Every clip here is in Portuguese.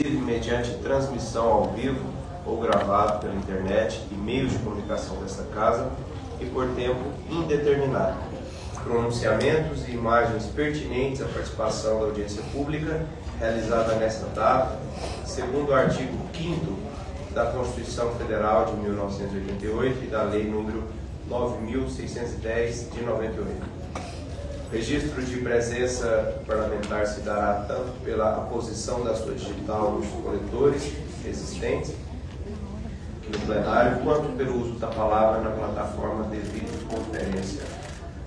inclusive mediante transmissão ao vivo ou gravado pela internet e meios de comunicação desta Casa e por tempo indeterminado. Pronunciamentos e imagens pertinentes à participação da audiência pública realizada nesta data, segundo o artigo 5º da Constituição Federal de 1988 e da Lei número 9.610 de 98. O registro de presença parlamentar se dará tanto pela aposição da sua digital nos coletores existentes no plenário, quanto pelo uso da palavra na plataforma de videoconferência.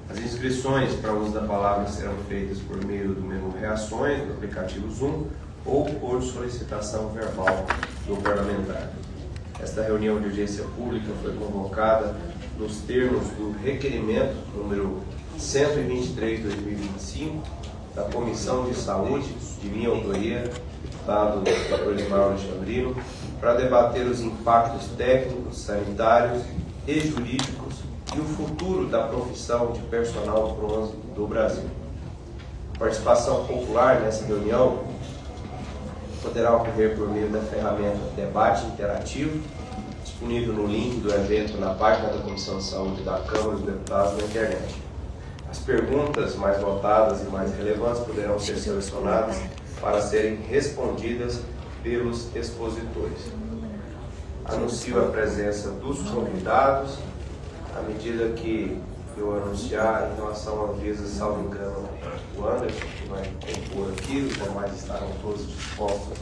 As inscrições para o uso da palavra serão feitas por meio do menu Reações do aplicativo Zoom ou por solicitação verbal do parlamentar. Esta reunião de audiência pública foi convocada nos termos do requerimento número 123/2025 da Comissão de Saúde, de minha autoria, deputado Dr. Elimar Alexandrino, para debater os impactos técnicos, sanitários e jurídicos e o futuro da profissão de personal bronze do Brasil. A participação popular nessa reunião poderá ocorrer por meio da ferramenta Debate Interativo, disponível no link do evento na página da Comissão de Saúde da Câmara dos Deputados na internet. As perguntas mais votadas e mais relevantes poderão ser selecionadas para serem respondidas pelos expositores. Anuncio a presença dos convidados. À medida que eu anunciar em relação à Anvisa, salvo engano, o Anderson, que vai compor aqui, os demais estarão todos dispostos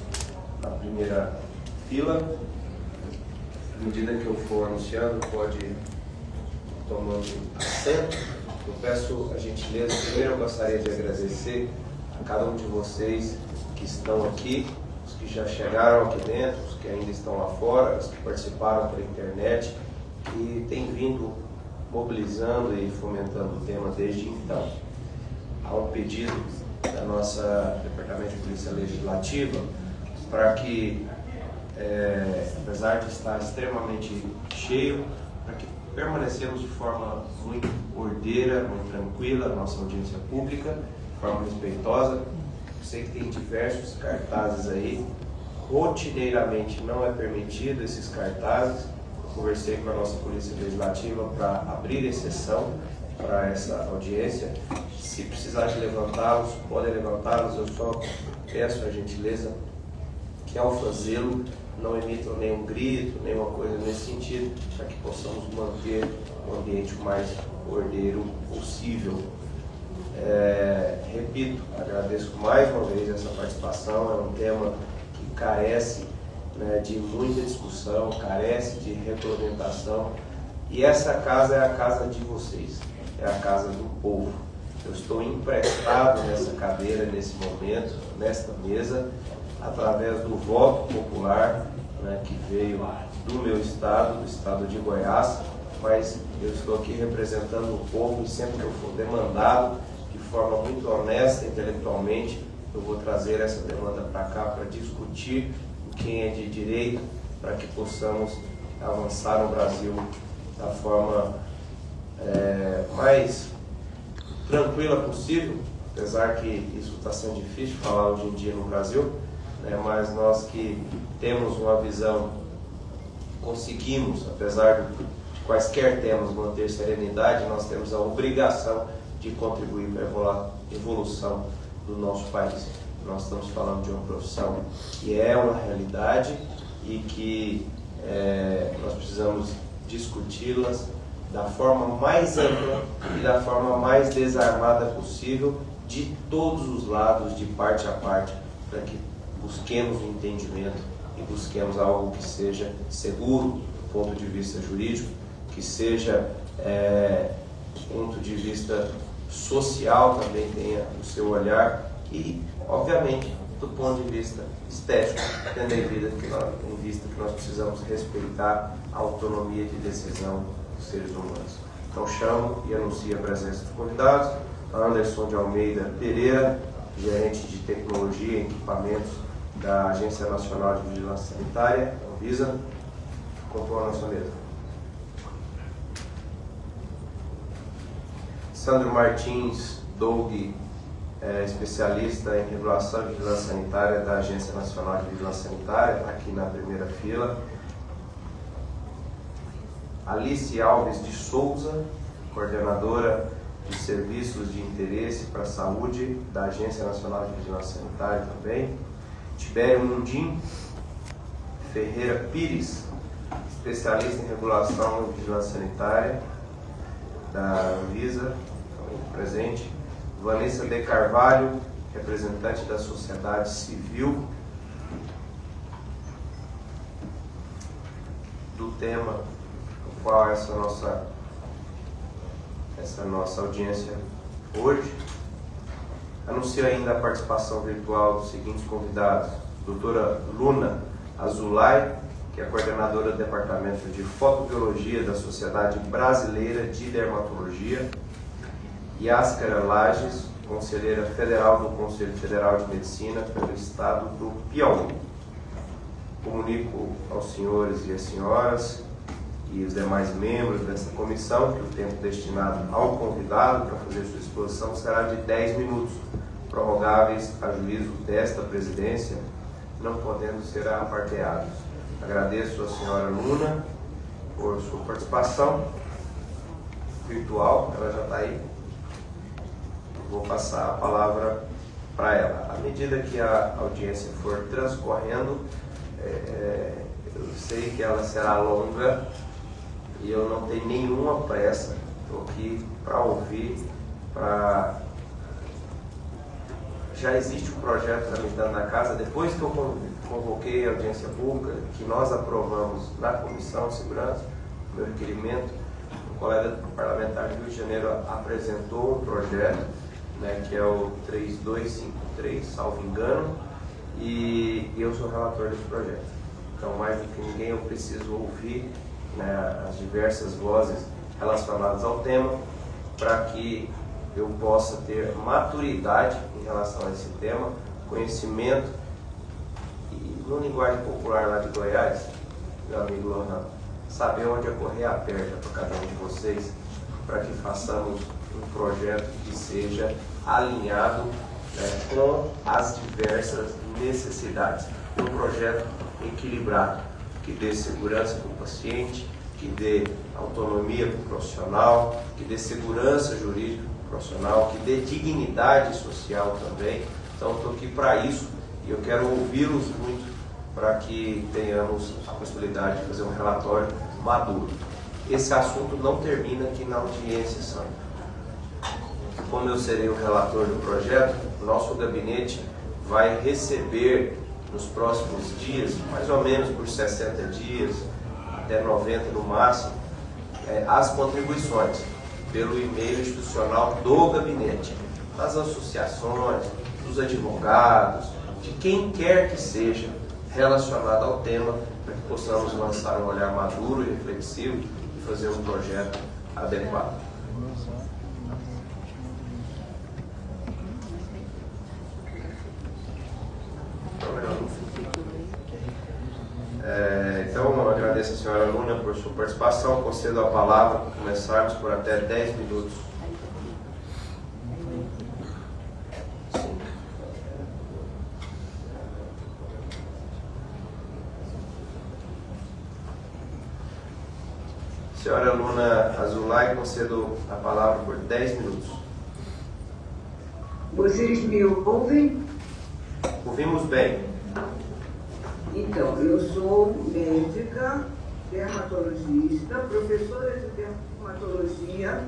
na primeira fila. À medida que eu for anunciando, pode ir tomando assento. Eu peço a gentileza. Primeiro eu gostaria de agradecer a cada um de vocês que estão aqui, os que já chegaram aqui dentro, os que ainda estão lá fora, os que participaram pela internet e têm vindo mobilizando e fomentando o tema desde então. Há um pedido da nossa Departamento de Polícia Legislativa para que, apesar de estar extremamente cheio, para que permanecemos de forma muito ordeira, muito tranquila, a nossa audiência pública, de forma respeitosa. Eu sei que tem diversos cartazes aí, rotineiramente não é permitido esses cartazes. Eu conversei com a nossa Polícia Legislativa para abrir exceção para essa audiência. Se precisar de levantá-los, podem levantá-los. Eu só peço a gentileza que, ao fazê-lo, não emitam nenhum grito, nenhuma coisa nesse sentido, para que possamos manter o ambiente o mais ordeiro possível. Repito, agradeço mais uma vez essa participação. É um tema que carece, né, de muita discussão, carece de regulamentação, e essa casa é a casa de vocês, é a casa do povo. Eu estou emprestado nessa cadeira, nesse momento, nesta mesa, através do voto popular, né, que veio do meu estado, do estado de Goiás, mas eu estou aqui representando o povo, e sempre que eu for demandado de forma muito honesta, intelectualmente, eu vou trazer essa demanda para cá para discutir quem é de direito, para que possamos avançar no Brasil da forma mais tranquila possível, apesar que isso está sendo difícil falar hoje em dia no Brasil, né, mas nós que temos uma visão, conseguimos, apesar de quaisquer temas, manter serenidade. Nós temos a obrigação de contribuir para a evolução do nosso país. Nós estamos falando de uma profissão que é uma realidade e que nós precisamos discuti-las da forma mais ampla e da forma mais desarmada possível, de todos os lados, de parte a parte, para que busquemos o entendimento e busquemos algo que seja seguro do ponto de vista jurídico, que seja do ponto de vista social também tenha o seu olhar e, obviamente, do ponto de vista estético, tendo em vista que nós precisamos respeitar a autonomia de decisão dos seres humanos. Então chamo e anuncio a presença dos convidados: Anderson de Almeida Pereira, gerente de tecnologia e equipamentos da Agência Nacional de Vigilância Sanitária, Anvisa, compõe a nossa mesa. Sandro Martins Doug especialista em regulação e vigilância sanitária da Agência Nacional de Vigilância Sanitária, está aqui na primeira fila. Alice Alves de Souza, coordenadora de Serviços de Interesse para a Saúde da Agência Nacional de Vigilância Sanitária também. Tibério Mundim Ferreira Pires, especialista em regulação e vigilância sanitária da Anvisa, também presente. Vanessa de Carvalho, representante da sociedade civil, do tema no qual essa nossa audiência hoje. Anuncio ainda a participação virtual dos seguintes convidados: doutora Luna Azulay, que é coordenadora do Departamento de Fotobiologia da Sociedade Brasileira de Dermatologia; Yáscara Lages, conselheira federal do Conselho Federal de Medicina pelo Estado do Piauí. Comunico aos senhores e às senhoras e os demais membros dessa comissão que o tempo destinado ao convidado para fazer sua exposição será de 10 minutos, prorrogáveis a juízo desta presidência, não podendo ser aparteados. Agradeço à senhora Luna por sua participação virtual, ela já está aí. Vou passar a palavra para ela. À medida que a audiência for transcorrendo, eu sei que ela será longa e eu não tenho nenhuma pressa. Estou aqui para ouvir, Já existe um projeto tramitando na casa. Depois que eu convoquei a audiência pública, que nós aprovamos na Comissão de Segurança, meu requerimento, o colega parlamentar do Rio de Janeiro apresentou um projeto, que é o 3253, salvo engano, e eu sou relator desse projeto. Então, mais do que ninguém, eu preciso ouvir as diversas vozes relacionadas ao tema, para que eu possa ter maturidade em relação a esse tema, conhecimento, e no linguagem popular lá de Goiás, meu amigo Lohan, saber onde é correr a perna para cada um de vocês, para que façamos um projeto que seja alinhado com as diversas necessidades. Um projeto equilibrado, que dê segurança para o paciente, que dê autonomia para o profissional, que dê segurança jurídica para o profissional, que dê dignidade social também. Então, estou aqui para isso e eu quero ouvi-los muito para que tenhamos a possibilidade de fazer um relatório maduro. Esse assunto não termina aqui na audiência, Sandra. Como eu serei o relator do projeto, nosso gabinete vai receber nos próximos dias, mais ou menos por 60 dias, até 90 no máximo, as contribuições pelo e-mail institucional do gabinete, das associações, dos advogados, de quem quer que seja relacionado ao tema, para que possamos lançar um olhar maduro e reflexivo e fazer um projeto adequado. Então, eu agradeço a senhora Luna por sua participação. Concedo a palavra para começarmos por até 10 minutos. Sim. Senhora Luna Azulay, concedo a palavra por 10 minutos. Vocês me ouvem? Ouvimos bem. Então, eu sou médica, dermatologista, professora de dermatologia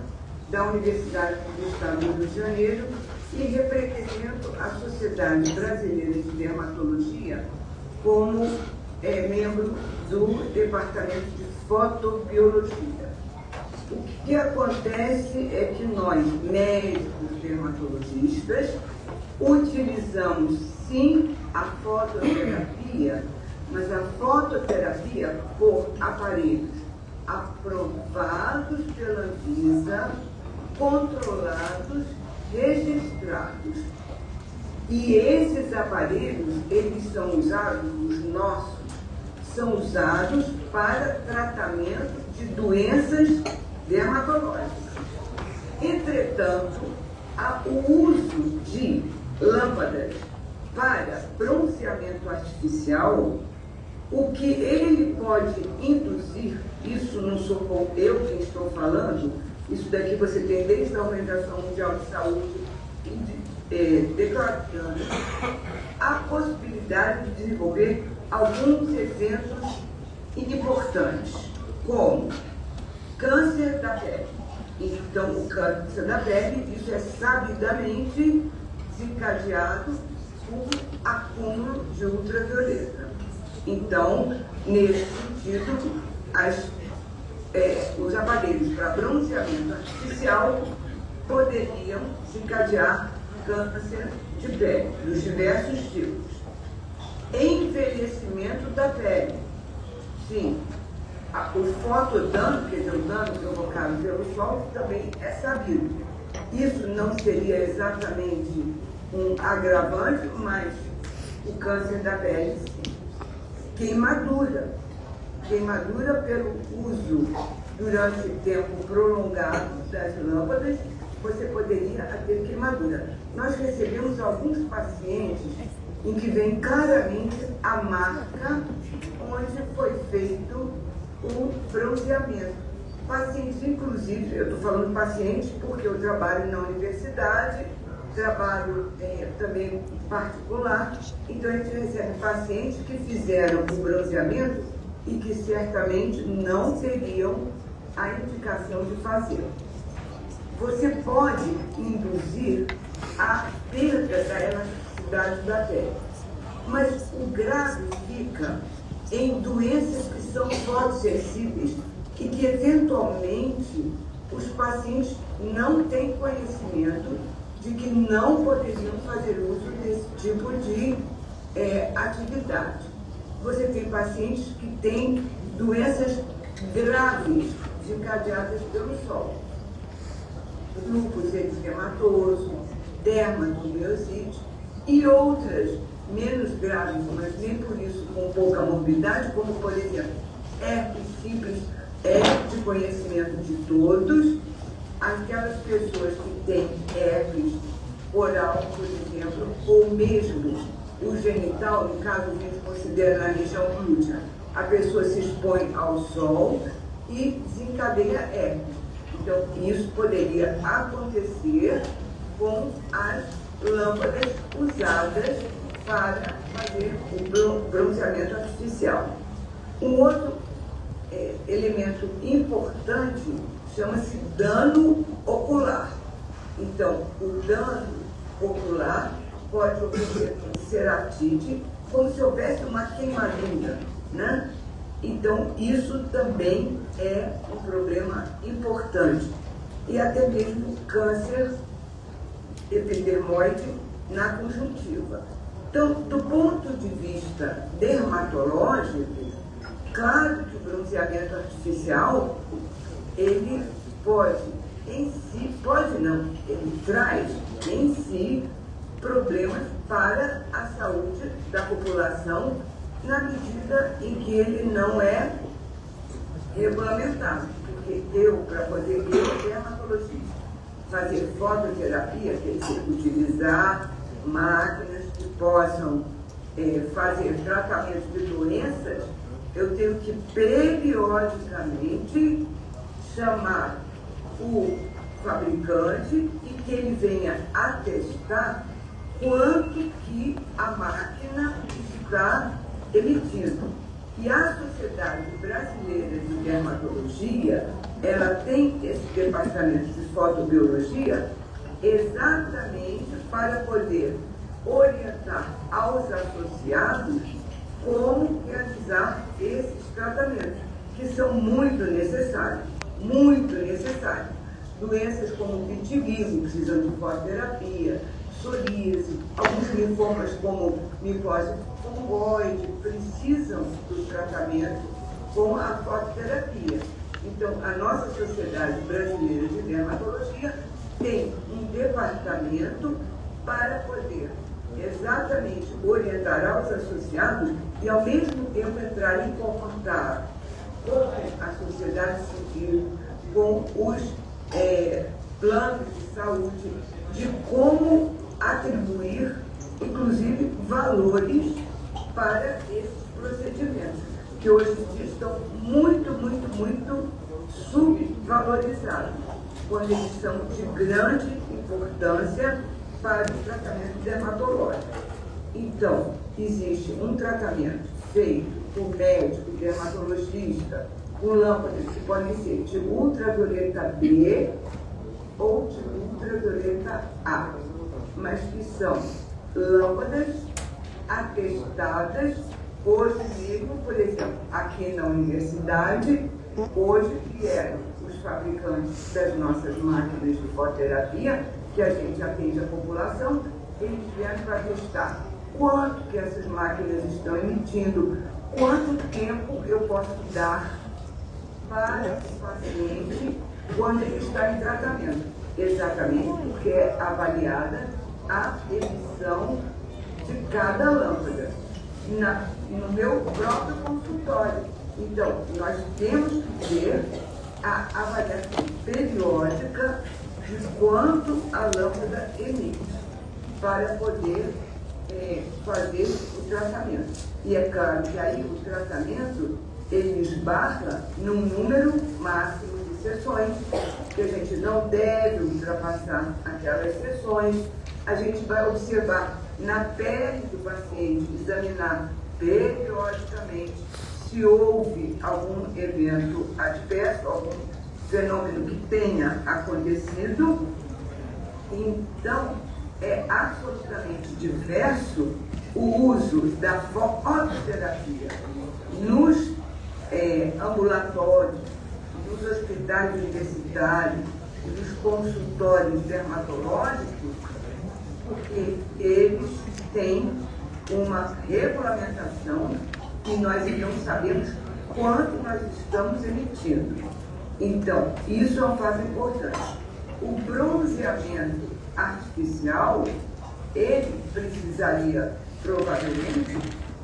da Universidade do Estado do Rio de Janeiro e represento a Sociedade Brasileira de Dermatologia como membro do Departamento de Fotobiologia. O que acontece é que nós, médicos dermatologistas, utilizamos sim a fototerapia, mas a fototerapia por aparelhos aprovados pela Anvisa, controlados, registrados. E esses aparelhos, eles são usados, os nossos, são usados para tratamento de doenças dermatológicas. Entretanto, O uso de lâmpadas para bronzeamento artificial, o que ele pode induzir, isso não sou eu quem estou falando, isso daqui você tem desde a Organização Mundial de Saúde declarando a possibilidade de desenvolver alguns eventos importantes, como câncer da pele. Então, o câncer da pele, isso é sabidamente desencadeado por acúmulo de ultravioleta. Então, nesse sentido, os aparelhos para bronzeamento artificial poderiam desencadear câncer de pele, dos diversos tipos. Envelhecimento da pele. Sim, o fotodano, quer dizer, o dano provocado pelo sol, também é sabido. Isso não seria exatamente um agravante, mas o câncer da pele, sim. Queimadura pelo uso durante tempo prolongado das lâmpadas, você poderia ter queimadura. Nós recebemos alguns pacientes em que vem claramente a marca onde foi feito o bronzeamento. Pacientes, inclusive, eu estou falando pacientes porque eu trabalho na universidade, trabalho também particular, então a gente recebe pacientes que fizeram o bronzeamento e que certamente não teriam a indicação de fazer. Você pode induzir a perda da elasticidade da pele, mas o grave fica em doenças que são fotossensíveis e que, eventualmente, os pacientes não têm conhecimento de que não poderiam fazer uso desse tipo de atividade. Você tem pacientes que têm doenças graves desencadeadas pelo sol. Lúpus eritematoso, dermatomiosite e outras menos graves, mas nem por isso com pouca morbidade, como, por exemplo, herpes simples, é de conhecimento de todos. Aquelas pessoas que têm herpes oral, por exemplo, ou mesmo o genital, no caso a gente considera na região glútea, a pessoa se expõe ao sol e desencadeia herpes. Então, isso poderia acontecer com as lâmpadas usadas para fazer o bronzeamento artificial. Um outro elemento importante chama-se dano ocular. Então, o dano ocular pode ocorrer com ceratite, como se houvesse uma queimadura, né? Então, isso também é um problema importante. E até mesmo câncer epidermoide na conjuntiva. Então, do ponto de vista dermatológico, claro que o bronzeamento artificial, ele pode em si, ele traz em si problemas para a saúde da população na medida em que ele não é regulamentado. Porque para poder dermatologista, fazer fototerapia, quer dizer, utilizar máquinas que possam fazer tratamento de doenças, eu tenho que periodicamente chamar o fabricante e que ele venha atestar quanto que a máquina está emitindo. E a Sociedade Brasileira de Dermatologia, ela tem esse departamento de fotobiologia exatamente para poder orientar aos associados como realizar esses tratamentos, que são muito necessários, muito necessários. Doenças como vitiligo precisam de fototerapia, psoríase, alguns linfomas como micose fungoide precisam do tratamento com a fototerapia. Então, a nossa Sociedade Brasileira de Dermatologia tem um departamento para poder exatamente orientar aos associados e, ao mesmo tempo, entrar em contato com a sociedade civil, com os planos de saúde de como atribuir, inclusive, valores para esses procedimentos, que hoje em dia estão muito subvalorizados, quando eles são de grande importância para o tratamento dermatológico. Então, existe um tratamento feito por médico, dermatologista, com lâmpadas que podem ser de ultravioleta B ou de ultravioleta A, mas que são lâmpadas atestadas hoje mesmo, por exemplo, aqui na universidade, hoje vieram os fabricantes das nossas máquinas de fototerapia, que a gente atende a população, eles vieram para testar quanto que essas máquinas estão emitindo, quanto tempo eu posso dar para o paciente quando ele está em tratamento. Exatamente porque é avaliada a emissão de cada lâmpada no meu próprio consultório. Então, nós temos que ter a avaliação periódica de quanto a lâmpada emite para poder fazer o tratamento. E é claro que aí o tratamento ele esbarra num número máximo de sessões, que a gente não deve ultrapassar aquelas sessões. A gente vai observar na pele do paciente, examinar periodicamente se houve algum evento adverso, algum fenômeno que tenha acontecido. Então, é absolutamente diverso o uso da fototerapia nos ambulatórios, nos hospitais universitários, nos consultórios dermatológicos, porque eles têm uma regulamentação e nós não sabemos quanto nós estamos emitindo. Então, isso é um fato importante. O bronzeamento artificial, ele precisaria provavelmente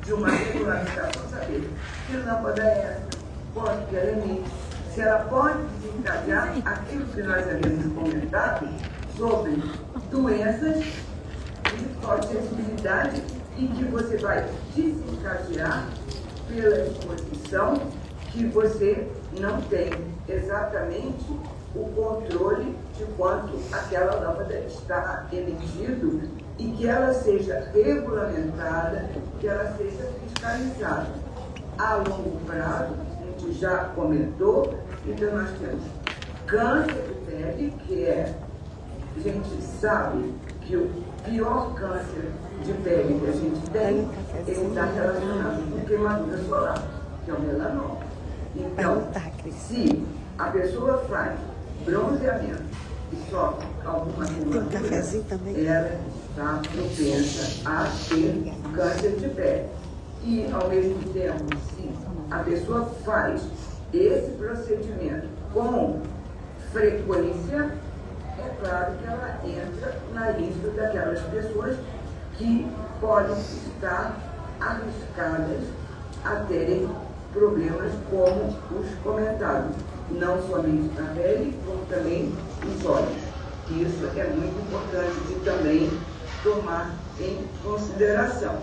de uma regulamentação, saber que lâmpada é essa, quanto que ela emite, se ela pode desencadear aquilo que nós havíamos comentado sobre doenças de forte sensibilidade e que você vai desencadear pela exposição que você não tem exatamente o controle de quanto aquela lâmpada está emitindo e que ela seja regulamentada, que ela seja fiscalizada. A longo prazo, a gente já comentou, então nós temos câncer de pele, que a gente sabe que o pior câncer de pele que a gente tem, ele está relacionado com queimadura solar, que é o melanoma. Então, se a pessoa faz bronzeamento e sofre alguma queimadura, ela está propensa a ter câncer de pele. E, ao mesmo tempo, se a pessoa faz esse procedimento com frequência, é claro que ela entra na lista daquelas pessoas que podem estar arriscadas a terem problemas como os comentados, não somente na pele, como também nos olhos. Isso é muito importante de também tomar em consideração.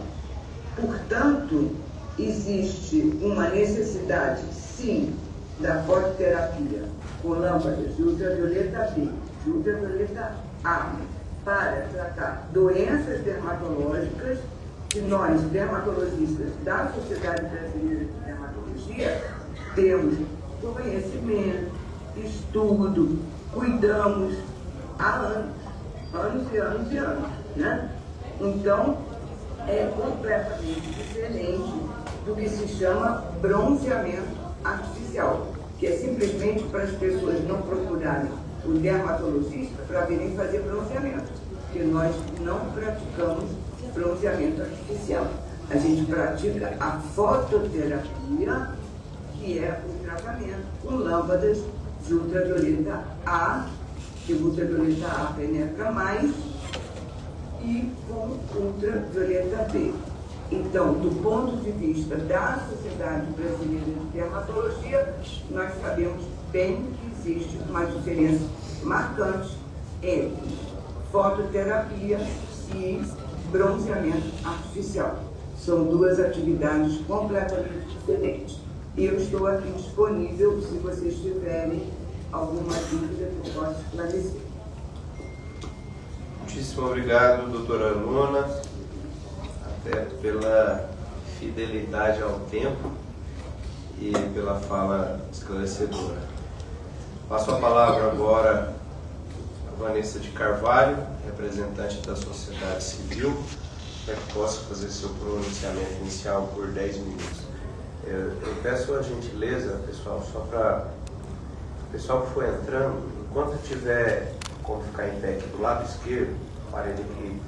Portanto, existe uma necessidade, sim, da fototerapia com lâmpadas de ultravioleta B, de ultravioleta A, para tratar doenças dermatológicas que nós, dermatologistas da Sociedade Brasileira de Dermatologia, temos conhecimento, estudo, cuidamos há anos e anos e anos, né? Então, é completamente diferente do que se chama bronzeamento artificial, que é simplesmente para as pessoas não procurarem o dermatologista para virem fazer bronzeamento, porque nós não praticamos bronzeamento artificial. A gente pratica a fototerapia, que é o tratamento com lâmpadas de ultravioleta A, que o ultravioleta A penetra mais, e com ultravioleta B. Então, do ponto de vista da Sociedade Brasileira de Dermatologia, nós sabemos bem que existe uma diferença marcante entre fototerapia e bronzeamento artificial. São duas atividades completamente diferentes. Eu estou aqui disponível se vocês tiverem alguma dúvida que eu possa esclarecer. Muitíssimo obrigado, doutora Luna, até pela fidelidade ao tempo e pela fala esclarecedora. Passo a palavra agora a Vanessa de Carvalho, representante da sociedade civil, para que possa fazer seu pronunciamento inicial por 10 minutos. Eu peço a gentileza, pessoal, só para o pessoal que for entrando, enquanto tiver como ficar em pé aqui do lado esquerdo, parede aqui,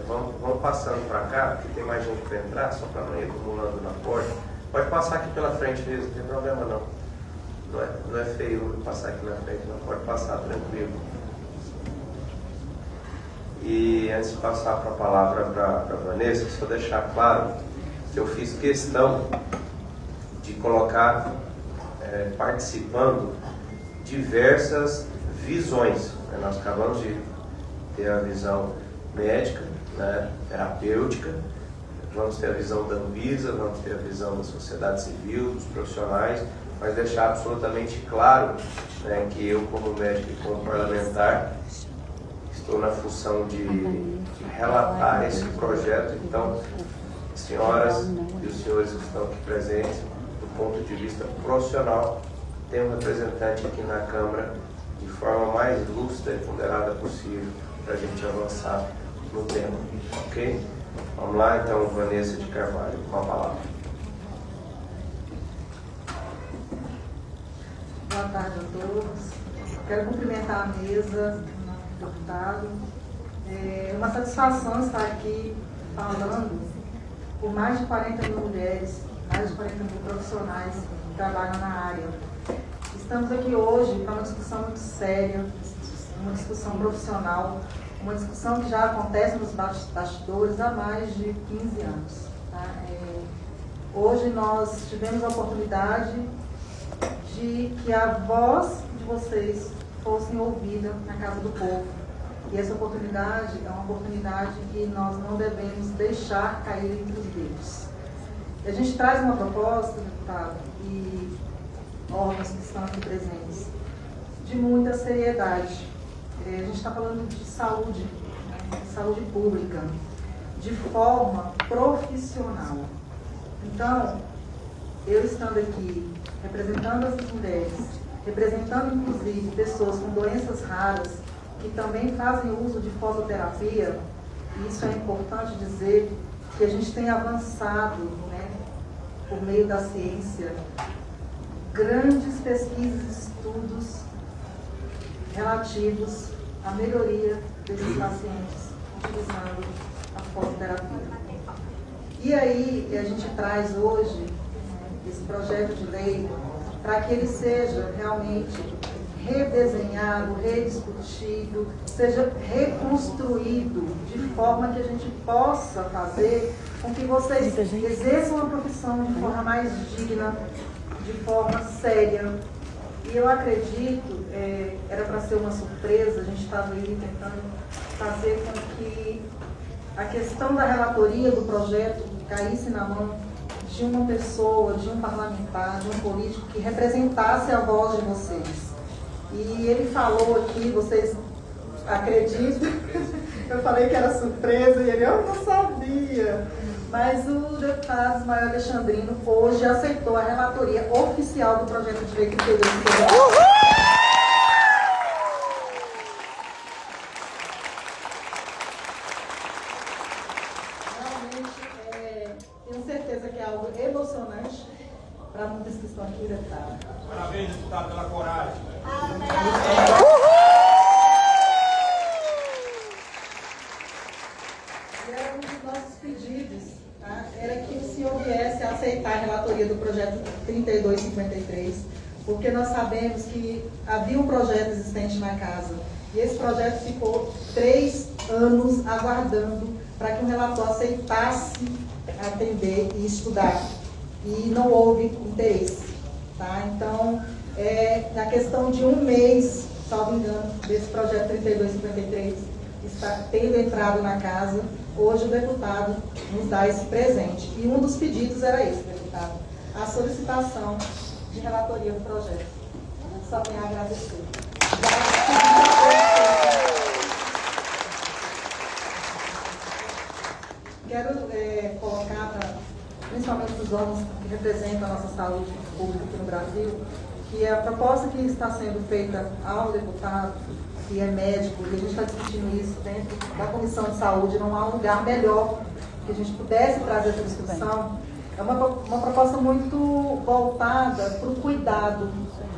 vamos passando para cá, porque tem mais gente para entrar, só para não ir acumulando na porta. Pode passar aqui pela frente mesmo, não tem problema não. Não é feio passar aqui na frente, não, pode passar tranquilo. E antes de passar para a palavra para a Vanessa, só deixar claro que eu fiz questão de colocar, participando, diversas visões. Nós acabamos de ter a visão médica, né, terapêutica, vamos ter a visão da Anvisa, vamos ter a visão da sociedade civil, dos profissionais, mas deixar absolutamente claro, né, que eu, como médico e como parlamentar, estou na função de relatar esse projeto. Então, senhoras e os senhores que estão aqui presentes, do ponto de vista profissional, tem um representante aqui na Câmara de forma mais lúcida e ponderada possível para a gente avançar no tema, ok? Vamos lá, então, Vanessa de Carvalho, com a palavra. Boa tarde a todos. Quero cumprimentar a mesa, o deputado. É uma satisfação estar aqui falando por mais de 40 mil mulheres, mais de 40 mil profissionais que trabalham na área. Estamos aqui hoje para uma discussão muito séria, uma discussão profissional, uma discussão que já acontece nos bastidores há mais de 15 anos. Tá? Hoje nós tivemos a oportunidade de que a voz de vocês fosse ouvida na Casa do Povo. E essa oportunidade é uma oportunidade que nós não devemos deixar cair entre os dedos. E a gente traz uma proposta, deputado, e órgãos que estão aqui presentes, de muita seriedade. A gente está falando de saúde, né, de saúde pública, de forma profissional. Então, eu estando aqui, representando as mulheres, representando inclusive pessoas com doenças raras, que também fazem uso de fototerapia, e isso é importante dizer, que a gente tem avançado, né, por meio da ciência, grandes pesquisas e estudos relativos à melhoria desses pacientes utilizando a fototerapia. E aí, a gente traz hoje, né, esse projeto de lei para que ele seja realmente redesenhado, rediscutido, seja reconstruído de forma que a gente possa fazer com que vocês exerçam a profissão de forma mais digna, de forma séria. E eu acredito, era para ser uma surpresa, a gente estava aí tentando fazer com que a questão da relatoria do projeto caísse na mão de uma pessoa, de um parlamentar, de um político que representasse a voz de vocês. E ele falou aqui, vocês acreditam? Eu falei que era surpresa e ele, eu não sabia. Mas o deputado Ismael Alexandrino hoje aceitou a relatoria oficial do projeto de lei 32. Realmente, tenho certeza que é algo emocionante para muitas que estão aqui, deputado. Parabéns, deputado, pela coragem. E era um dos nossos pedidos, tá? Era que o senhor viesse a aceitar a relatoria do projeto 3253, porque nós sabemos que havia um projeto existente na casa, e esse projeto ficou 3 anos aguardando para que um relator aceitasse atender e estudar, e não houve interesse. Tá? Então, na questão de 1 mês, salvo engano, desse projeto 3253, está tendo entrado na casa, hoje o deputado nos dá esse presente. E um dos pedidos era esse, deputado, a solicitação de relatoria do projeto. Só tenho a agradecer. Quero colocar, principalmente para os órgãos que representam a nossa saúde pública aqui no Brasil, que a proposta que está sendo feita ao deputado, que é médico, e a gente está discutindo isso dentro da Comissão de Saúde, não há um lugar melhor que a gente pudesse trazer essa discussão. É uma proposta muito voltada para o cuidado,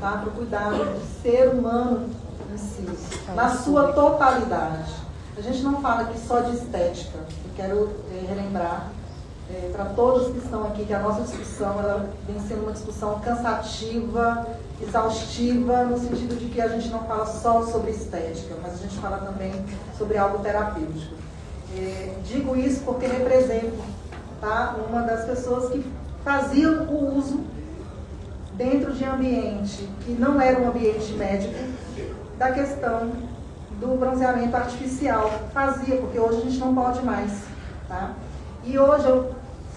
tá? Para o cuidado do ser humano em si, na sua totalidade. A gente não fala aqui só de estética. Eu quero relembrar para todos que estão aqui que a nossa discussão ela vem sendo uma discussão cansativa, exaustiva, no sentido de que a gente não fala só sobre estética, mas a gente fala também sobre algo terapêutico. Digo isso porque represento, tá, uma das pessoas que faziam o uso dentro de ambiente que não era um ambiente médico da questão do bronzeamento artificial. Fazia, porque hoje a gente não pode mais, tá? E hoje eu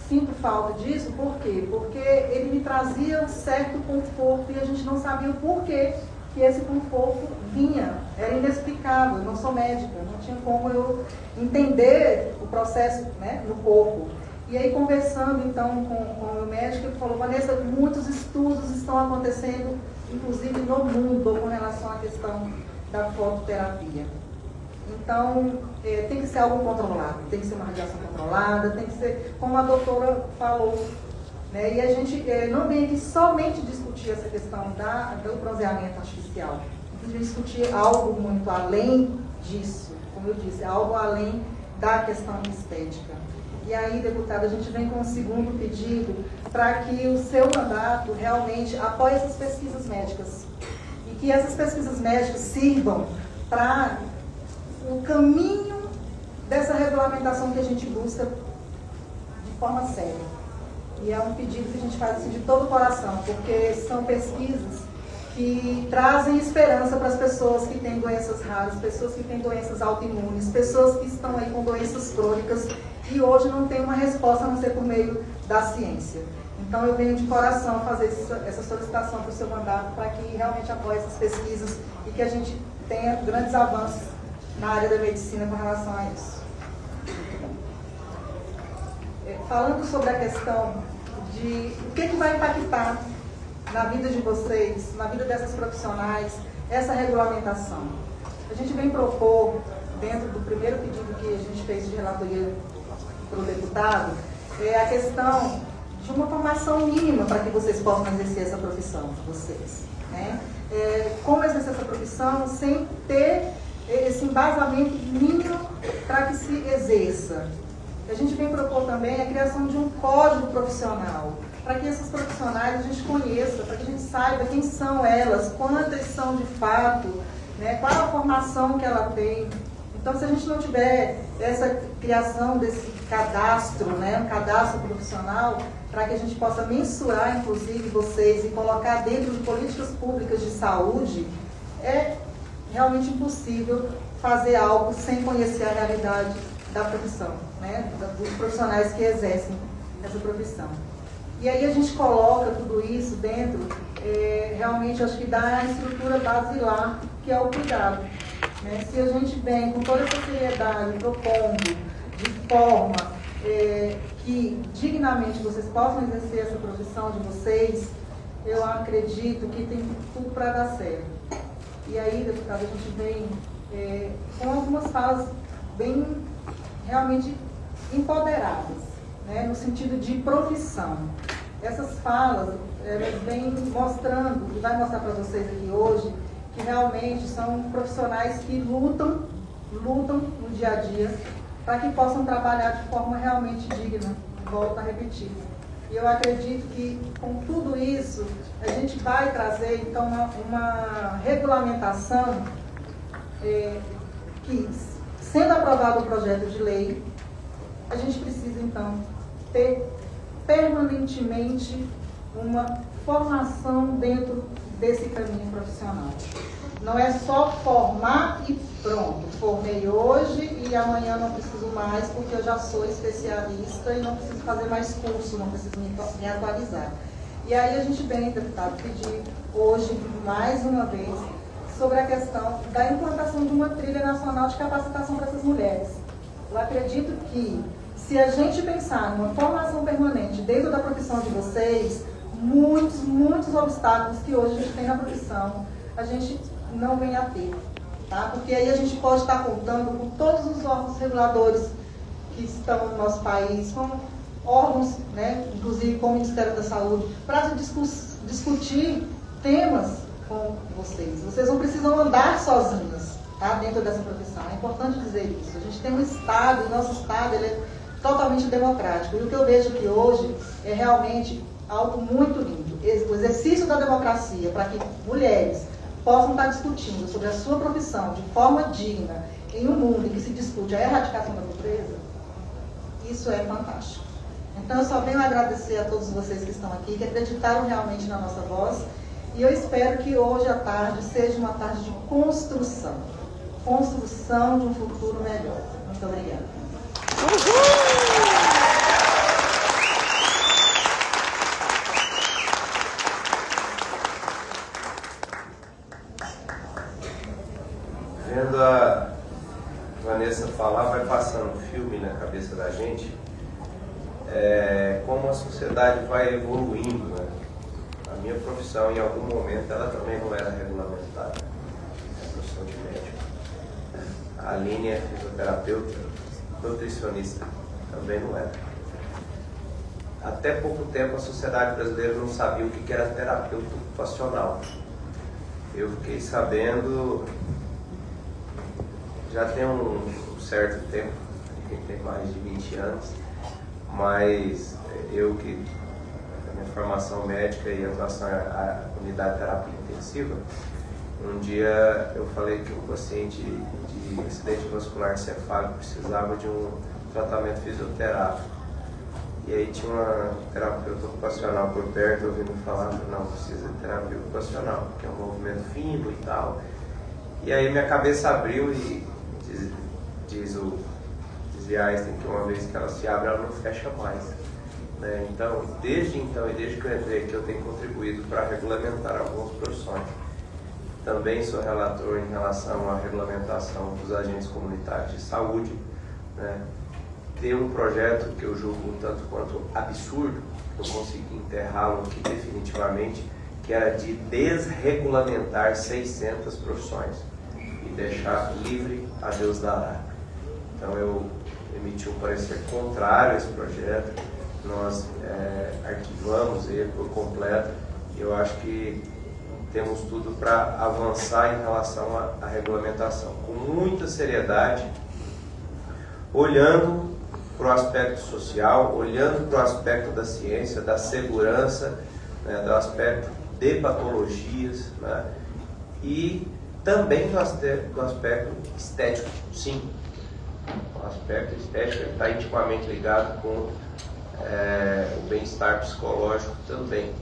sinto falta disso, por quê? Porque ele me trazia um certo conforto e a gente não sabia o porquê que esse conforto vinha. Era inexplicável, eu não sou médica, não tinha como eu entender o processo, né, no corpo. E aí, conversando então com o médico, ele falou: Vanessa, muitos estudos estão acontecendo, inclusive no mundo, com relação à questão da fototerapia. Então, tem que ser algo controlado, tem que ser uma radiação controlada, tem que ser, como a doutora falou, né? E a gente não vem aqui somente discutir essa questão do bronzeamento artificial. A gente discutir algo muito além disso, como eu disse, algo além da questão estética. E aí, deputada, a gente vem com um segundo pedido para que o seu mandato realmente apoie essas pesquisas médicas. E que essas pesquisas médicas sirvam para o caminho dessa regulamentação que a gente busca de forma séria. E é um pedido que a gente faz assim, de todo o coração, porque são pesquisas que trazem esperança para as pessoas que têm doenças raras, pessoas que têm doenças autoimunes, pessoas que estão aí com doenças crônicas e hoje não tem uma resposta a não ser por meio da ciência. Então eu venho de coração fazer essa solicitação para o seu mandato para que realmente apoie essas pesquisas e que a gente tenha grandes avanços na área da medicina com relação a isso. Falando sobre a questão de o que vai impactar na vida de vocês, na vida dessas profissionais, essa regulamentação. A gente vem propor, dentro do primeiro pedido que a gente fez de relatoria para o deputado, a questão de uma formação mínima para que vocês possam exercer essa profissão, vocês. Né? Como exercer essa profissão sem ter esse embasamento mínimo para que se exerça. A gente vem propor também a criação de um código profissional, para que essas profissionais a gente conheça, para que a gente saiba quem são elas, quantas são de fato, né, qual a formação que ela tem. Então, se a gente não tiver essa criação desse cadastro, né, um cadastro profissional, para que a gente possa mensurar, inclusive, vocês e colocar dentro de políticas públicas de saúde, é realmente impossível fazer algo sem conhecer a realidade da profissão, né, dos profissionais que exercem essa profissão. E aí a gente coloca tudo isso dentro, realmente acho que dá a estrutura basilar, que é o cuidado. Né? Se a gente vem com toda essa seriedade, propondo de forma que dignamente vocês possam exercer essa profissão de vocês, eu acredito que tem tudo para dar certo. E aí, deputado, a gente vem com algumas falas bem realmente empoderadas, né, no sentido de profissão. Essas falas, elas vêm mostrando, e vai mostrar para vocês aqui hoje, que realmente são profissionais que lutam no dia a dia para que possam trabalhar de forma realmente digna. Volto a repetir. E eu acredito que com tudo isso, a gente vai trazer então uma regulamentação que, sendo aprovado o projeto de lei, a gente precisa então ter permanentemente uma formação dentro desse caminho profissional. Não é só formar e pronto, formei hoje e amanhã não preciso mais porque eu já sou especialista e não preciso fazer mais curso, não preciso me atualizar. E aí a gente vem, deputado, pedir hoje, mais uma vez, sobre a questão da implantação de uma trilha nacional de capacitação para essas mulheres. Eu acredito que, se a gente pensar numa formação permanente dentro da profissão de vocês, muitos obstáculos que hoje a gente tem na profissão, a gente não vem a ter. Tá? Porque aí a gente pode estar contando com todos os órgãos reguladores que estão no nosso país, como órgãos, né, inclusive com o Ministério da Saúde, para discutir temas com vocês. Vocês não precisam andar sozinhas, tá, dentro dessa profissão. É importante dizer isso. A gente tem um Estado, o nosso Estado ele é totalmente democrático. E o que eu vejo aqui hoje é realmente algo muito lindo. O exercício da democracia para que mulheres possam estar discutindo sobre a sua profissão de forma digna em um mundo em que se discute a erradicação da pobreza, isso é fantástico. Então eu só venho agradecer a todos vocês que estão aqui, que acreditaram realmente na nossa voz, e eu espero que hoje à tarde seja uma tarde de construção de um futuro melhor. Muito obrigada. Vendo a Vanessa falar, vai passando um filme na cabeça da gente, como a sociedade vai evoluindo, né? A minha profissão, em algum momento, ela também não era regulamentada, a profissão de médico. A Aline é fisioterapeuta, nutricionista, também não era. Até pouco tempo a sociedade brasileira não sabia o que era terapeuta ocupacional. Eu fiquei sabendo já tem um certo tempo, tem mais de 20 anos, mas eu que a minha formação médica e atuação na unidade de terapia intensiva, um dia eu falei que um paciente de acidente vascular cefálico precisava de um tratamento fisioterápico. E aí tinha uma terapeuta ocupacional por perto ouvindo falar, não precisa de terapia ocupacional, porque é um movimento fino e tal. E aí minha cabeça abriu e dizia Einstein que uma vez que ela se abre, ela não fecha mais. Né? Então, desde que eu entrei aqui, eu tenho contribuído para regulamentar algumas profissões. Também sou relator em relação à regulamentação dos agentes comunitários de saúde. Né? Tem um projeto que eu julgo um tanto quanto absurdo, que eu consegui enterrá-lo aqui definitivamente, que era de desregulamentar 600 profissões e deixar livre a Deus dará. Então eu emiti um parecer contrário a esse projeto, nós arquivamos ele por completo e eu acho que temos tudo para avançar em relação à regulamentação, com muita seriedade, olhando para o aspecto social, olhando para o aspecto da ciência, da segurança, né, do aspecto de patologias, né, e também do aspecto estético, sim. O aspecto estético está intimamente ligado com o bem-estar psicológico também.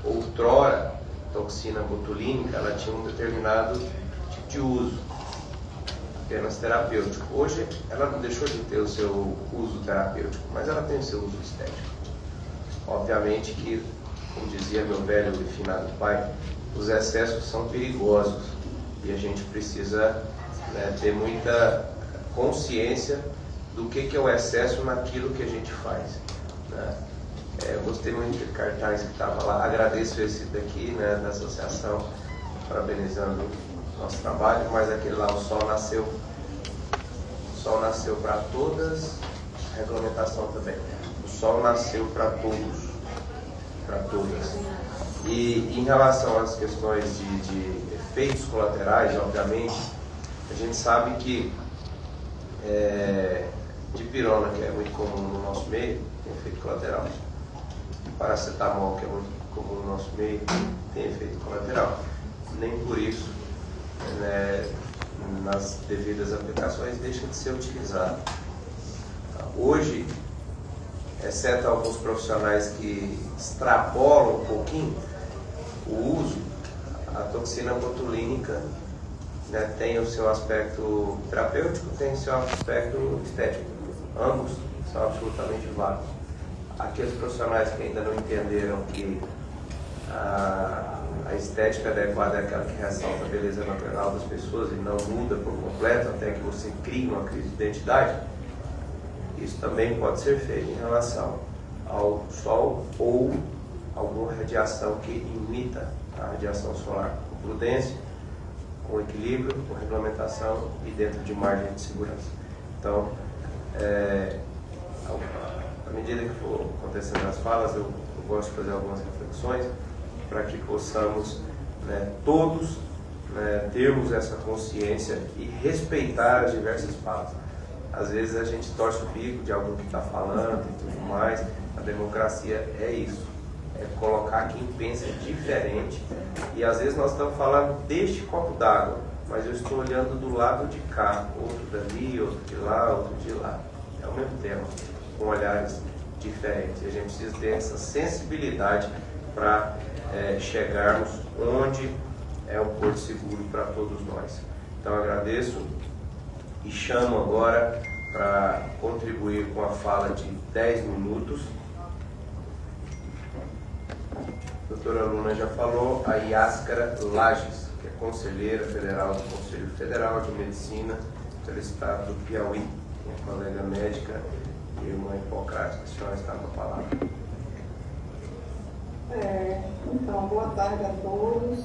Outrora, a toxina botulínica ela tinha um determinado tipo de uso, apenas terapêutico. Hoje ela não deixou de ter o seu uso terapêutico, mas ela tem o seu uso estético. Obviamente que, como dizia meu velho e finado pai, os excessos são perigosos e a gente precisa ter muita consciência do que é o excesso naquilo que a gente faz. Né? Eu gostei muito do cartaz que estava lá, agradeço esse daqui, né, da associação, parabenizando o nosso trabalho, mas aquele lá, o sol nasceu para todas, a regulamentação também, o sol nasceu para todos, para todas. E em relação às questões de efeitos colaterais, obviamente, a gente sabe que dipirona, que é muito comum no nosso meio, tem efeito colateral. Paracetamol, que é muito comum no nosso meio, tem efeito colateral. Nem por isso, nas devidas aplicações, deixa de ser utilizado. Hoje, exceto alguns profissionais que extrapolam um pouquinho o uso, a toxina botulínica né, tem o seu aspecto terapêutico, tem o seu aspecto estético. Ambos são absolutamente válidos. Aqueles profissionais que ainda não entenderam que a estética adequada é aquela que ressalta a beleza natural das pessoas e não muda por completo até que você crie uma crise de identidade, isso também pode ser feito em relação ao sol ou alguma radiação que imita a radiação solar, com prudência, com equilíbrio, com regulamentação e dentro de margem de segurança. Então, à medida que for acontecendo as falas, eu gosto de fazer algumas reflexões para que possamos, né, todos, né, termos essa consciência e respeitar as diversas falas. Às vezes a gente torce o bico de alguém que está falando e tudo mais. A democracia é isso, é colocar quem pensa diferente. E às vezes nós estamos falando deste copo d'água, mas eu estou olhando do lado de cá, outro dali, outro de lá, outro de lá. É o mesmo tema, com olhares diferentes. E a gente precisa ter essa sensibilidade para chegarmos onde é um porto seguro para todos nós. Então agradeço e chamo agora para contribuir com a fala de 10 minutos. A doutora Luna já falou, a Yáscara Lages, que é conselheira federal do Conselho Federal de Medicina pelo Estado do Piauí, minha colega médica e irmã hipocrática. A senhora está com a palavra. Então, boa tarde a todos.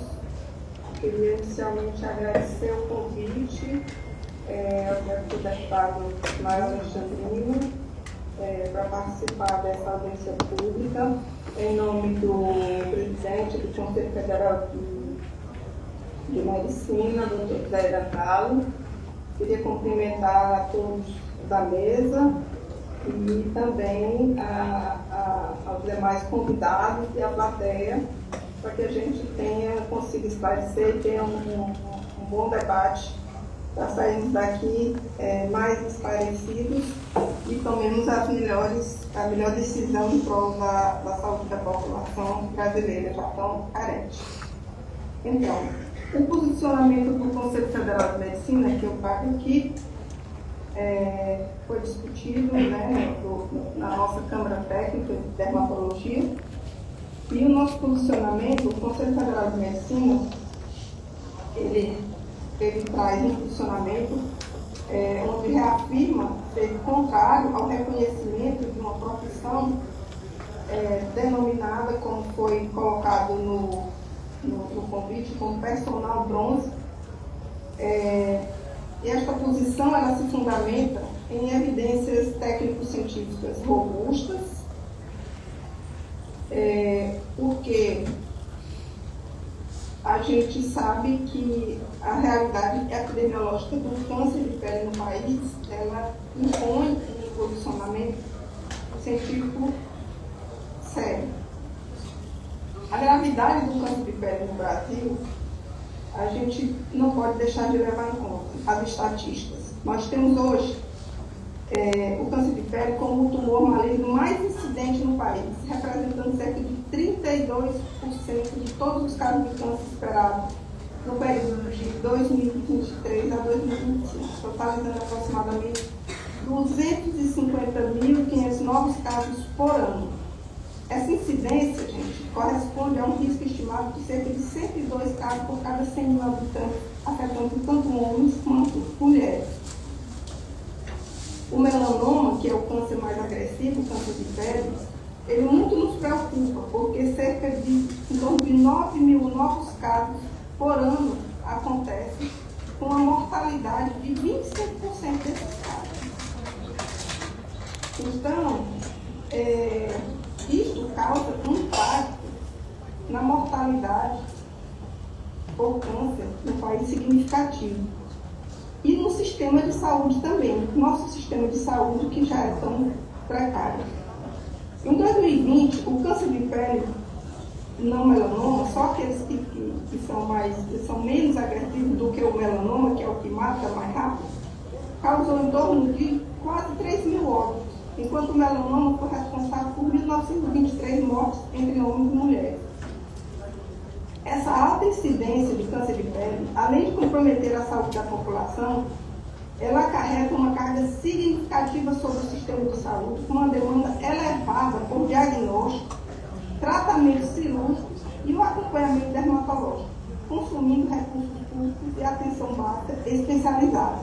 Queria inicialmente agradecer o convite ao deputado Mário Alexandrino para participar dessa audiência pública, em nome do presidente do Conselho Federal de Medicina, doutor Zé Galo. Queria cumprimentar a todos da mesa e também aos demais convidados e à plateia, para que a gente consiga esclarecer e tenha um bom debate, para sairmos daqui mais esclarecidos e tomemos a melhor decisão em prol da saúde da população brasileira, já tão carente. Então, o posicionamento do Conselho Federal de Medicina, que eu trago aqui, foi discutido, né, na nossa Câmara Técnica de Dermatologia, e o nosso posicionamento, o Conselho Federal de Medicina, ele traz um posicionamento onde reafirma ser contrário ao reconhecimento de uma profissão denominada, como foi colocado no convite, como personal bronze. E esta posição ela se fundamenta em evidências técnico-científicas robustas, porque a gente sabe que a realidade epidemiológica do câncer de pele no país, ela impõe um posicionamento científico sério. A gravidade do câncer de pele no Brasil, a gente não pode deixar de levar em conta as estatísticas. Nós temos hoje o câncer de pele como o tumor maligno mais incidente no país, representando cerca de 32% de todos os casos de câncer esperados no período de 2023 a 2025, totalizando aproximadamente 250.500 novos casos por ano. Essa incidência, gente, corresponde a um risco estimado de cerca de 102 casos por cada 100 mil habitantes, afetando tanto homens quanto mulheres. O melanoma, que é o câncer mais agressivo, o câncer de pele, ele muito nos preocupa, porque cerca de em torno de 9 mil novos casos por ano acontecem, com a mortalidade de 25% desses casos. Então, isso causa um impacto na mortalidade por câncer no país significativo. E no sistema de saúde também, nosso sistema de saúde que já é tão precário. Em 2020, o câncer de pele não melanoma, só aqueles que são menos agressivos do que o melanoma, que é o que mata mais rápido, causou em torno de quase 3 mil óbitos, enquanto o melanoma foi responsável por 1.923 mortes entre homens e mulheres. essa alta incidência de câncer de pele, além de comprometer a saúde da população, ela acarreta uma carga significativa sobre o sistema de saúde, com uma demanda elevada por diagnóstico, tratamento cirúrgico e o acompanhamento dermatológico, consumindo recursos públicos e atenção básica especializada.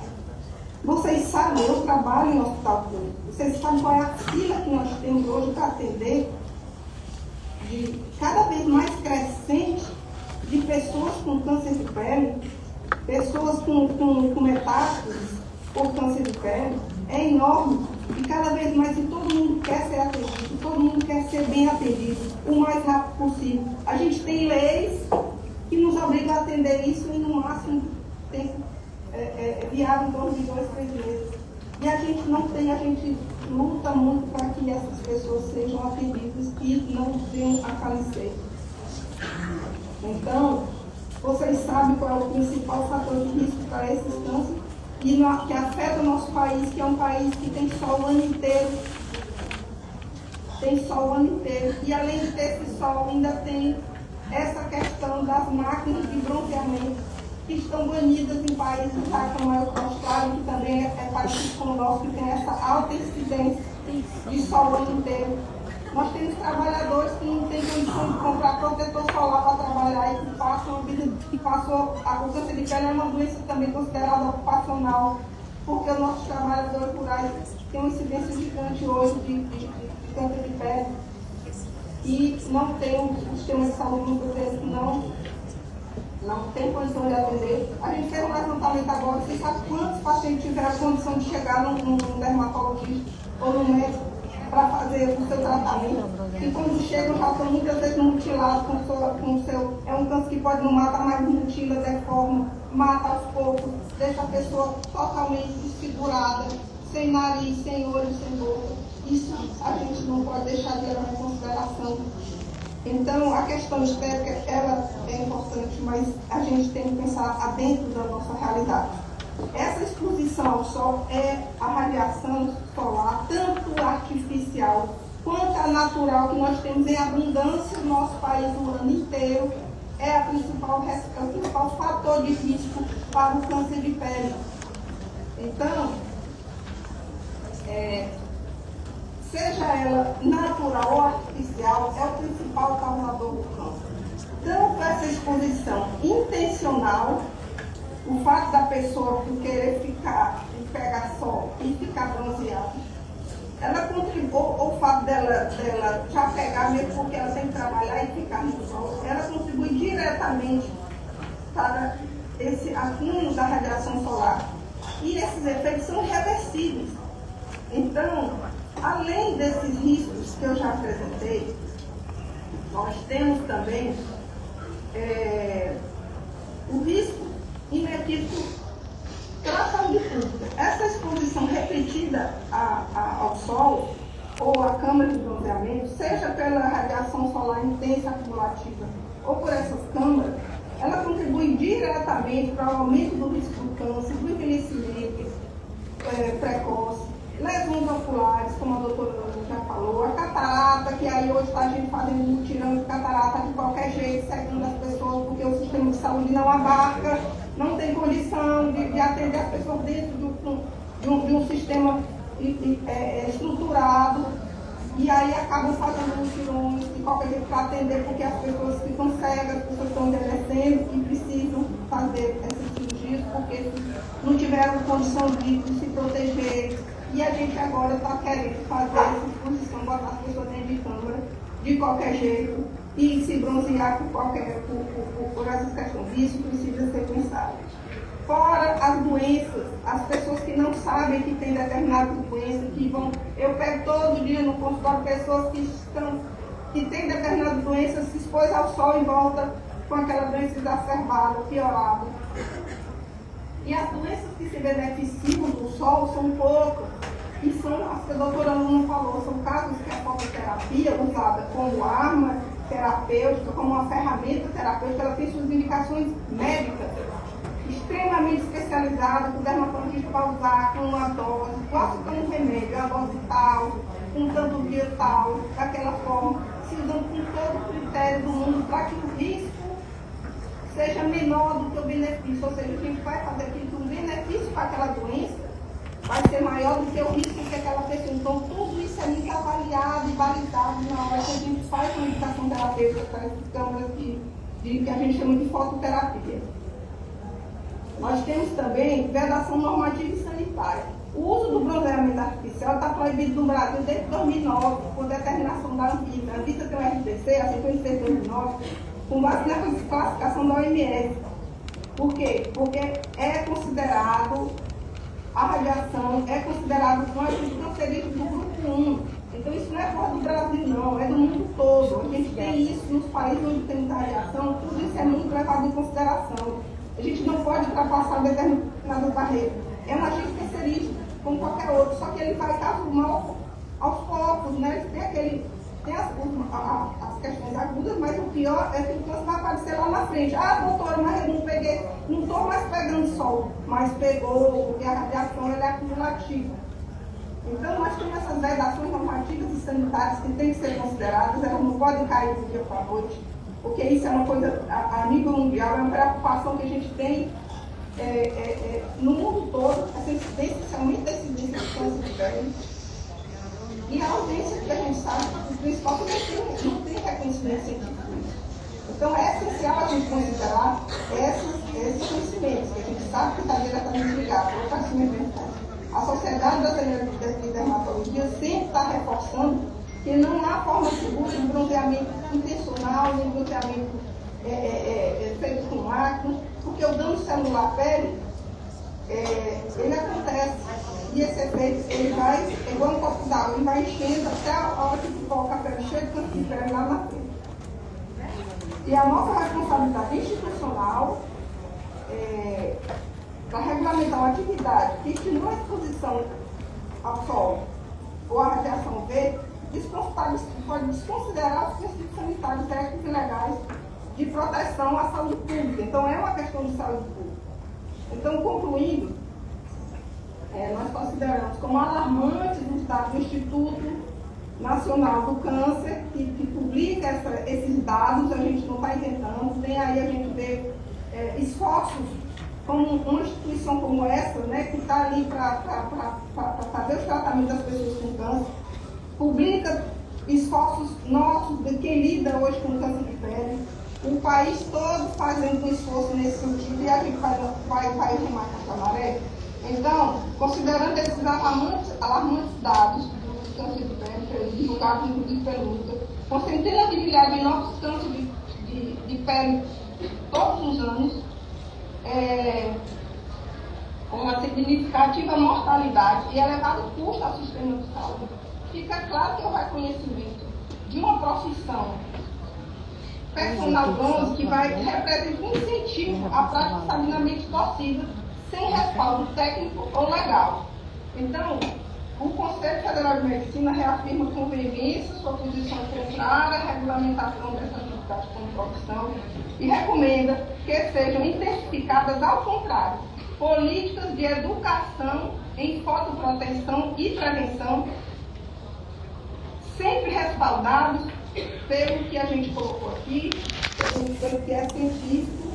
Vocês sabem, eu trabalho em hospital público, vocês sabem qual é a fila que nós temos hoje para atender, de cada vez mais crescente, de pessoas com câncer de pele, pessoas com metástases por câncer de pele, é enorme. E cada vez mais, se todo mundo quer ser atendido, todo mundo quer ser bem atendido, o mais rápido possível. A gente tem leis que nos obrigam a atender isso em no máximo tempo viável, em torno de 2, 3 meses. E a gente não tem, a gente luta muito para que essas pessoas sejam atendidas e não venham a falecer. Então, vocês sabem qual é o principal fator de risco para esses cânceres e que afeta o nosso país, que é um país que tem sol o ano inteiro. Tem sol o ano inteiro. E além de ter esse sol, ainda tem essa questão das máquinas de bronzeamento, que estão banidas em países como a Austrália, que também é parecido com o nosso, que tem essa alta incidência de sol o ano inteiro. Nós temos trabalhadores que não têm condição de comprar protetor solar para trabalhar e que passam o câncer de pele é uma doença também considerada ocupacional, porque os nossos trabalhadores rurais têm uma incidência gigante hoje de câncer de pele e não tem um sistema de saúde, muitas vezes que não tem condição de atender. A gente fez um levantamento agora, vocês sabem quantos pacientes tiveram a condição de chegar num dermatologista ou num médico para fazer o seu tratamento. E quando chegam, já estão muitas vezes mutilados com o seu. É um câncer que pode não matar, mas mutila, deforma, mata aos poucos, deixa a pessoa totalmente desfigurada, sem nariz, sem olho, sem boca. Isso a gente não pode deixar de levar em consideração. Então, a questão estética, ela é importante, mas a gente tem que pensar dentro da nossa realidade. Essa exposição ao sol é a radiação solar, tanto artificial quanto a natural, que nós temos em abundância no nosso país o ano inteiro, é o principal fator de risco para o câncer de pele. Então, seja ela natural ou artificial, é o principal causador do câncer. Tanto essa exposição intencional, o fato da pessoa querer pegar sol e ficar bronzeada, ela contribui, ou o fato dela já pegar mesmo porque ela tem que trabalhar e ficar no sol, ela contribui diretamente para esse acúmulo da radiação solar. E esses efeitos são irreversíveis. Então, além desses riscos que eu já apresentei, nós temos também o risco inequívoco para a saúde pública. Essa exposição repetida ao sol ou à câmara de bronzeamento, seja pela radiação solar intensa acumulativa ou por essas câmaras, ela contribui diretamente para o aumento do risco do câncer, do envelhecimento precoce, lesões oculares, como a doutora Ana já falou, a catarata, que aí hoje está a gente fazendo mutirão de catarata de qualquer jeito, segundo as pessoas, porque o sistema de saúde não abarca, não tem condição de atender as pessoas dentro de um sistema estruturado, e aí acabam fazendo mutirões de qualquer jeito para atender, porque as pessoas ficam cegas, as pessoas estão envelhecendo e precisam fazer essas cirurgias, porque não tiveram condição de se proteger. E a gente agora está querendo fazer essa exposição, botar as pessoas dentro de câmara, de qualquer jeito, e se bronzear por essas questões. Isso precisa ser pensado. Fora as doenças, as pessoas que não sabem que tem determinadas doenças, que vão... Eu pego todo dia no consultório pessoas que têm determinadas doenças, se expôs ao sol e volta com aquela doença exacerbada, piorada. E as doenças que se beneficiam do sol são poucas. E são as que a doutora Luna falou, são casos que a fototerapia, usada como arma terapêutica, como uma ferramenta terapêutica, ela tem suas indicações médicas extremamente especializadas, que o dermatologista vai usar com uma dose, quase como um remédio, uma dose tal, com tanto dia tal, daquela forma, se usando com todo o critério do mundo para que o risco seja menor do que o benefício, ou seja, a gente vai fazer aqui que o benefício para aquela doença vai ser maior do que o risco que aquela pessoa. Então, tudo isso é muito avaliado e validado na hora que a gente faz uma indicação terapêutica para essas câmaras que a gente chama de fototerapia. Nós temos também vedação normativa e sanitária. O uso do bronzeamento artificial está proibido no Brasil desde 2009, por determinação da Anvisa. A Anvisa tem um RDC, a 56 de 2009, com base na classificação da OMS. Por quê? Porque é considerado, a radiação é considerado um agente cancerígeno do grupo 1. Então isso não é fora do Brasil, não, é do mundo todo. A gente tem isso nos países onde tem muita radiação, tudo isso é muito levado em consideração. A gente não pode ultrapassar determinadas barreiras. É um agente cancerígeno, como qualquer outro, só que ele vai causar mal aos poucos, né? Tem as questões agudas, mas o pior é que o câncer vai aparecer lá na frente. Ah, doutora, mas eu não estou mais pegando sol, mas pegou, porque a radiação ela é acumulativa. Então, nós temos essas vedações normativas e sanitárias que têm que ser consideradas, elas não podem cair do dia para a noite, porque isso é uma coisa, a nível mundial, é uma preocupação que a gente tem no mundo todo, essa incidência, especialmente da incidência de câncer de pele. E a ausência que a gente sabe, o principal, porque não tem reconhecimento científico. Então, é essencial a gente considerar esses conhecimentos, que a gente sabe que está diretamente ligado ao conhecimento mental. A Sociedade Brasileira de Dermatologia sempre está reforçando que não há forma segura de bronzeamento intencional, nem bronzeamento feito com máquina, porque o dano celular à pele, ele acontece. E esse efeito, ele vai, igual um copo d'água, ele vai enchendo até a hora que coloca a pele cheia de câncer de pele lá na frente. E a nossa responsabilidade institucional para regulamentar uma atividade que estimula a exposição ao sol ou à radiação V, pode desconsiderar os princípios sanitários, técnicos e legais de proteção à saúde pública. Então, é uma questão de saúde pública. Então, concluindo, nós consideramos como alarmantes os dados do Instituto Nacional do Câncer, que publica esses dados, a gente não está inventando, nem aí a gente vê esforços como uma instituição como essa, né, que está ali para fazer os tratamentos das pessoas com câncer, publica esforços nossos de quem lida hoje com câncer de pele, o país todo fazendo um esforço nesse sentido, e a gente vai remar contra a maré. Então, considerando esses alarmantes dados do câncer de pele, divulgados inclusive pelo UTA, com centenas de milhares de novos cânceres de pele todos os anos, com uma significativa mortalidade e elevado custo ao sistema de saúde, fica claro que o reconhecimento de uma profissão personal bronze que vai representar um incentivo à prática sabidamente torcida, sem respaldo técnico ou legal. Então, o Conselho Federal de Medicina reafirma com veemência sua posição contrária à regulamentação dessa atividade como profissão e recomenda que sejam intensificadas, ao contrário, políticas de educação em fotoproteção e prevenção, sempre respaldados pelo que a gente colocou aqui, pelo que é científico,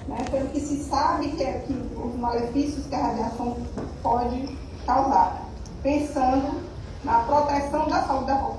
né, pelo que se sabe que os malefícios que a radiação pode causar, pensando na proteção da saúde da população.